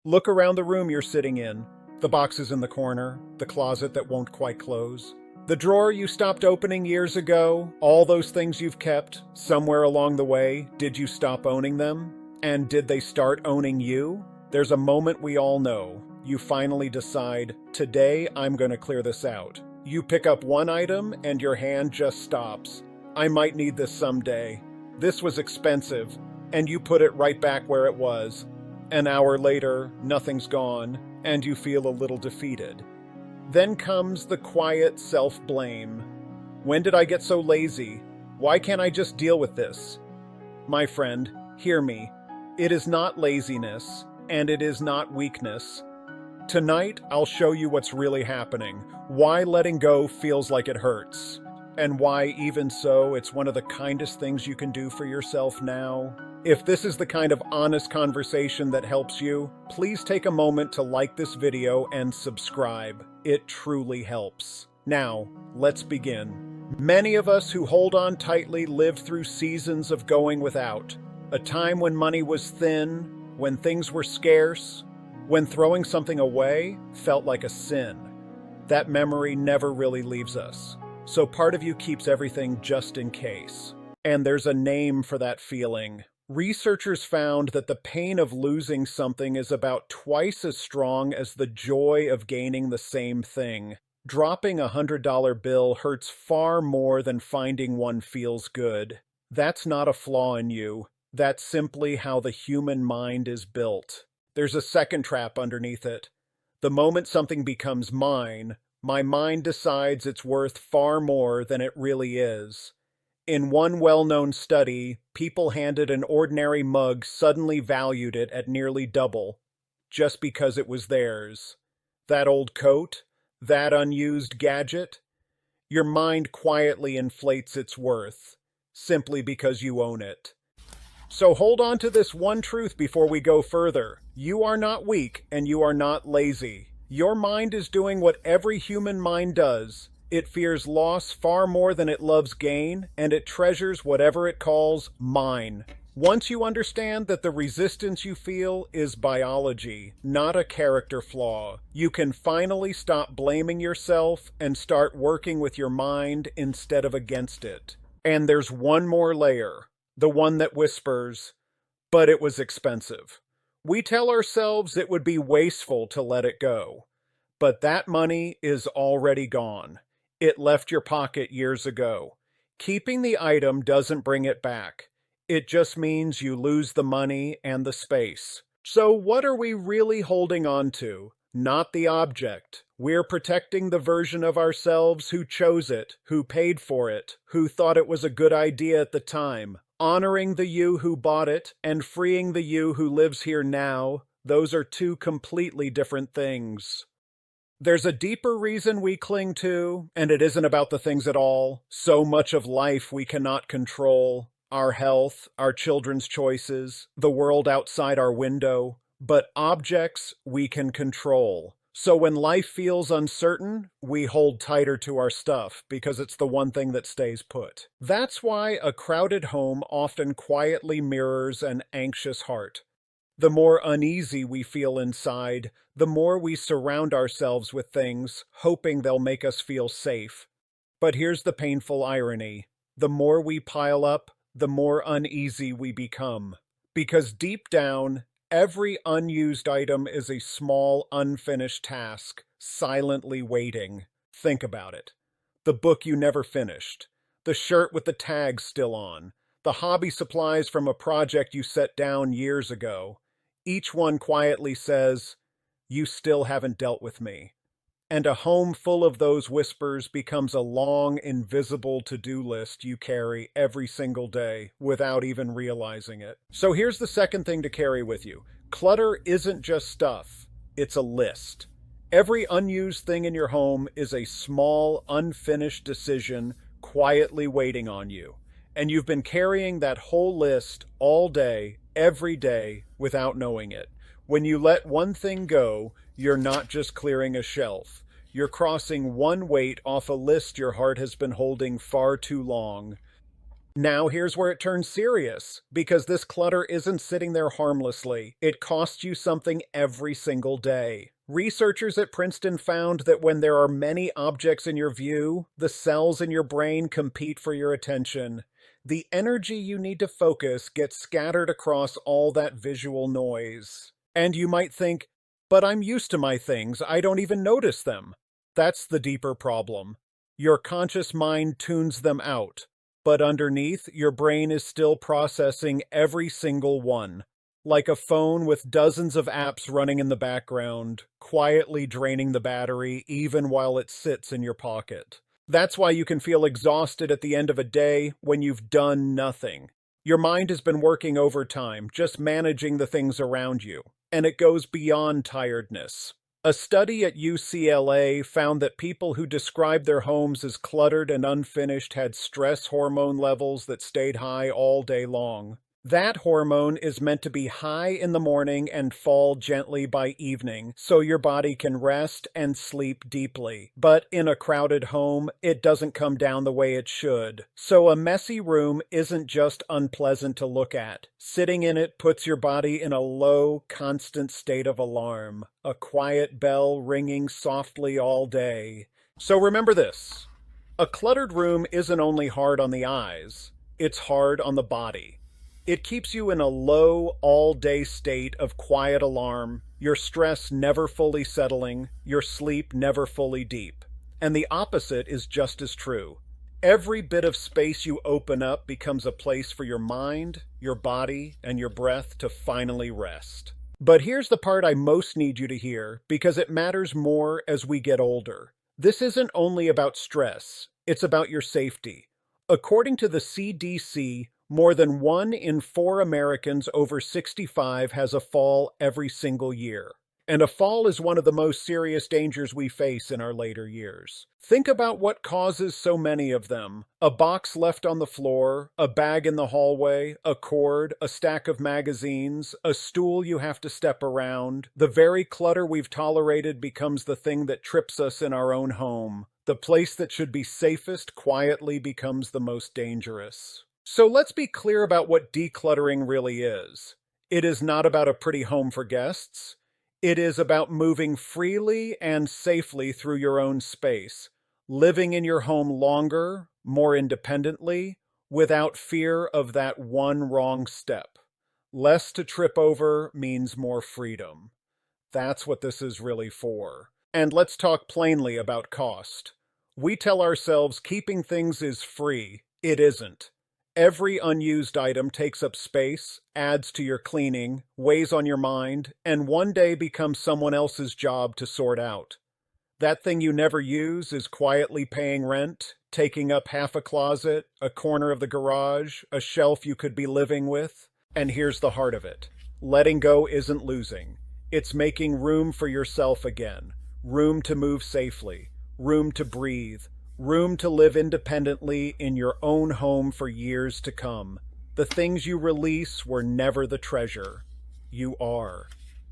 Look around the room you're sitting in. The boxes in the corner, the closet that won't quite close, the drawer you stopped opening years ago, all those things you've kept. Somewhere along the way, did you stop owning them? And did they start owning you? There's a moment we all know. You finally decide, today I'm going to clear this out. You pick up one item and your hand just stops. I might need this someday. This was expensive. And you put it right back where it was. An hour later, nothing's gone, and you feel a little defeated. Then comes the quiet self-blame. When did I get so lazy? Why can't I just deal with this? My friend, hear me. It is not laziness, and it is not weakness. Tonight, I'll show you what's really happening, why letting go feels like it hurts, and why, even so, it's one of the kindest things you can do for yourself now. If this is the kind of honest conversation that helps you, please take a moment to like this video and subscribe. It truly helps. Now, let's begin. Many of us who hold on tightly lived through seasons of going without. A time when money was thin, when things were scarce, when throwing something away felt like a sin. That memory never really leaves us. So part of you keeps everything just in case. And there's a name for that feeling. Researchers found that the pain of losing something is about twice as strong as the joy of gaining the same thing. Dropping a $100 bill hurts far more than finding one feels good. That's not a flaw in you. That's simply how the human mind is built. There's a second trap underneath it. The moment something becomes mine, my mind decides it's worth far more than it really is. In one well-known study, people handed an ordinary mug suddenly valued it at nearly double, just because it was theirs. That old coat, that unused gadget, your mind quietly inflates its worth, simply because you own it. So hold on to this one truth before we go further. You are not weak and you are not lazy. Your mind is doing what every human mind does. It fears loss far more than it loves gain, and it treasures whatever it calls mine. Once you understand that the resistance you feel is biology, not a character flaw, you can finally stop blaming yourself and start working with your mind instead of against it. And there's one more layer, the one that whispers, but it was expensive. We tell ourselves it would be wasteful to let it go, but that money is already gone. It left your pocket years ago. Keeping the item doesn't bring it back. It just means you lose the money and the space. So what are we really holding on to? Not the object. We're protecting the version of ourselves who chose it, who paid for it, who thought it was a good idea at the time. Honoring the you who bought it and freeing the you who lives here now, those are two completely different things. There's a deeper reason we cling to, and it isn't about the things at all. So much of life we cannot control. Our health, our children's choices, the world outside our window. But objects we can control. So when life feels uncertain, we hold tighter to our stuff because it's the one thing that stays put. That's why a crowded home often quietly mirrors an anxious heart. The more uneasy we feel inside, the more we surround ourselves with things, hoping they'll make us feel safe. But here's the painful irony. The more we pile up, the more uneasy we become. Because deep down, every unused item is a small, unfinished task, silently waiting. Think about it. The book you never finished. The shirt with the tag still on. The hobby supplies from a project you set down years ago. Each one quietly says, "You still haven't dealt with me." And a home full of those whispers becomes a long, invisible to-do list you carry every single day without even realizing it. So here's the second thing to carry with you. Clutter isn't just stuff, it's a list. Every unused thing in your home is a small, unfinished decision quietly waiting on you. And you've been carrying that whole list all day, every day, without knowing it. When you let one thing go, you're not just clearing a shelf. You're crossing one weight off a list your heart has been holding far too long. Now here's where it turns serious, because this clutter isn't sitting there harmlessly. It costs you something every single day. Researchers at Princeton found that when there are many objects in your view, the cells in your brain compete for your attention. The energy you need to focus gets scattered across all that visual noise. And you might think, but I'm used to my things, I don't even notice them. That's the deeper problem. Your conscious mind tunes them out. But underneath, your brain is still processing every single one, like a phone with dozens of apps running in the background, quietly draining the battery even while it sits in your pocket. That's why you can feel exhausted at the end of a day when you've done nothing. Your mind has been working overtime, just managing the things around you, and it goes beyond tiredness. A study at UCLA found that people who described their homes as cluttered and unfinished had stress hormone levels that stayed high all day long. That hormone is meant to be high in the morning and fall gently by evening, so your body can rest and sleep deeply. But in a crowded home, it doesn't come down the way it should. So a messy room isn't just unpleasant to look at. Sitting in it puts your body in a low, constant state of alarm, a quiet bell ringing softly all day. So remember this: a cluttered room isn't only hard on the eyes, it's hard on the body. It keeps you in a low, all-day state of quiet alarm, your stress never fully settling, your sleep never fully deep. And the opposite is just as true. Every bit of space you open up becomes a place for your mind, your body, and your breath to finally rest. But here's the part I most need you to hear, because it matters more as we get older. This isn't only about stress, it's about your safety. According to the CDC, more than 1 in 4 Americans over 65 has a fall every single year. And a fall is one of the most serious dangers we face in our later years. Think about what causes so many of them. A box left on the floor, a bag in the hallway, a cord, a stack of magazines, a stool you have to step around. The very clutter we've tolerated becomes the thing that trips us in our own home. The place that should be safest quietly becomes the most dangerous. So let's be clear about what decluttering really is. It is not about a pretty home for guests. It is about moving freely and safely through your own space, living in your home longer, more independently, without fear of that one wrong step. Less to trip over means more freedom. That's what this is really for. And let's talk plainly about cost. We tell ourselves keeping things is free. It isn't. Every unused item takes up space, adds to your cleaning, weighs on your mind, and one day becomes someone else's job to sort out. That thing you never use is quietly paying rent, taking up half a closet, a corner of the garage, a shelf you could be living with. And here's the heart of it. Letting go isn't losing. It's making room for yourself again. Room to move safely. Room to breathe. Room to live independently in your own home for years to come. The things you release were never the treasure. You are.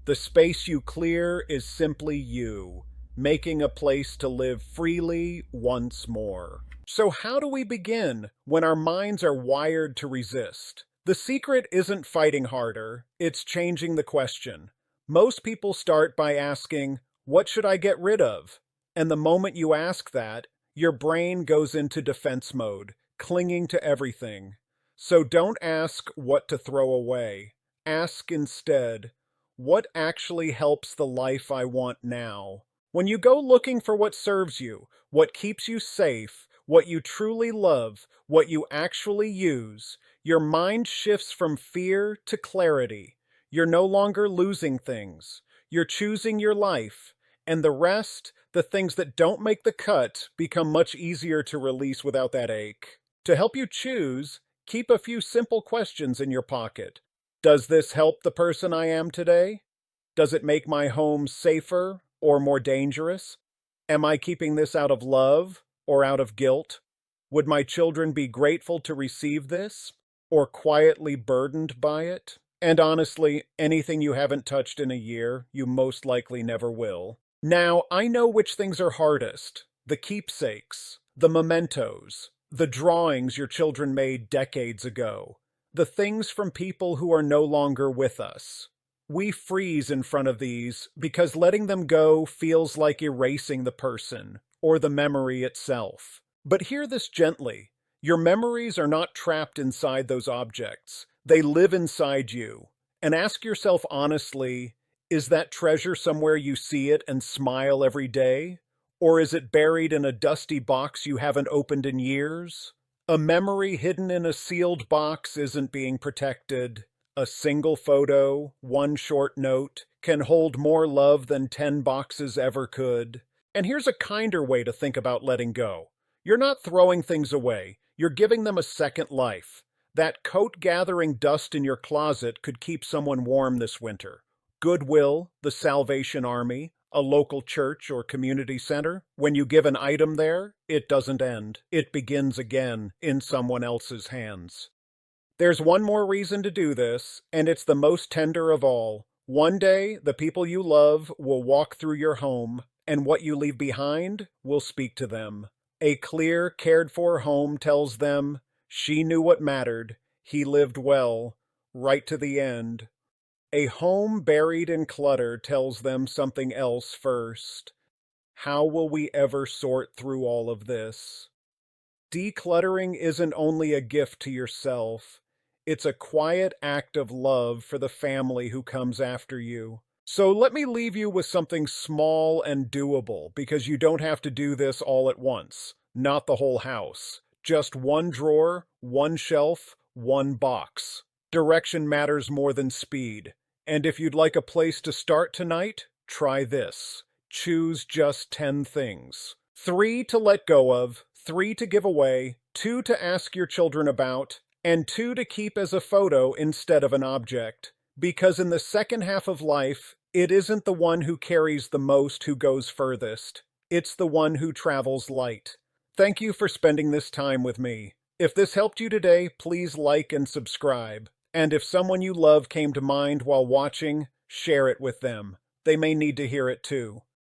The space you clear is simply you, making a place to live freely once more. So how do we begin when our minds are wired to resist? The secret isn't fighting harder, it's changing the question. Most people start by asking, what should I get rid of? And the moment you ask that, your brain goes into defense mode, clinging to everything. So don't ask what to throw away. Ask instead, what actually helps the life I want now? When you go looking for what serves you, what keeps you safe, what you truly love, what you actually use, your mind shifts from fear to clarity. You're no longer losing things. You're choosing your life. And the rest, the things that don't make the cut, become much easier to release without that ache. To help you choose, keep a few simple questions in your pocket. Does this help the person I am today? Does it make my home safer or more dangerous? Am I keeping this out of love or out of guilt? Would my children be grateful to receive this or quietly burdened by it? And honestly, anything you haven't touched in a year, you most likely never will. Now, I know which things are hardest. The keepsakes, the mementos, The drawings your children made decades ago. The things from people who are no longer with us. We freeze in front of these because letting them go feels like erasing the person or the memory itself. But hear this gently. Your memories are not trapped inside those objects. They live inside you. And ask yourself honestly, is that treasure somewhere you see it and smile every day? Or is it buried in a dusty box you haven't opened in years? A memory hidden in a sealed box isn't being protected. A single photo, one short note, can hold more love than 10 boxes ever could. And here's a kinder way to think about letting go. You're not throwing things away. You're giving them a second life. That coat gathering dust in your closet could keep someone warm this winter. Goodwill, the Salvation Army, a local church or community center, when you give an item there, it doesn't end. It begins again in someone else's hands. There's one more reason to do this, and it's the most tender of all. One day, the people you love will walk through your home, and what you leave behind will speak to them. A clear, cared-for home tells them, she knew what mattered, he lived well, right to the end. A home buried in clutter tells them something else first. How will we ever sort through all of this? Decluttering isn't only a gift to yourself. It's a quiet act of love for the family who comes after you. So let me leave you with something small and doable, because you don't have to do this all at once. Not the whole house. Just one drawer, one shelf, one box. Direction matters more than speed. And if you'd like a place to start tonight, try this. Choose just 10 things. 3 to let go of, 3 to give away, 2 to ask your children about, and 2 to keep as a photo instead of an object. Because in the second half of life, it isn't the one who carries the most who goes furthest. It's the one who travels light. Thank you for spending this time with me. If this helped you today, please like and subscribe. And if someone you love came to mind while watching, share it with them. They may need to hear it too.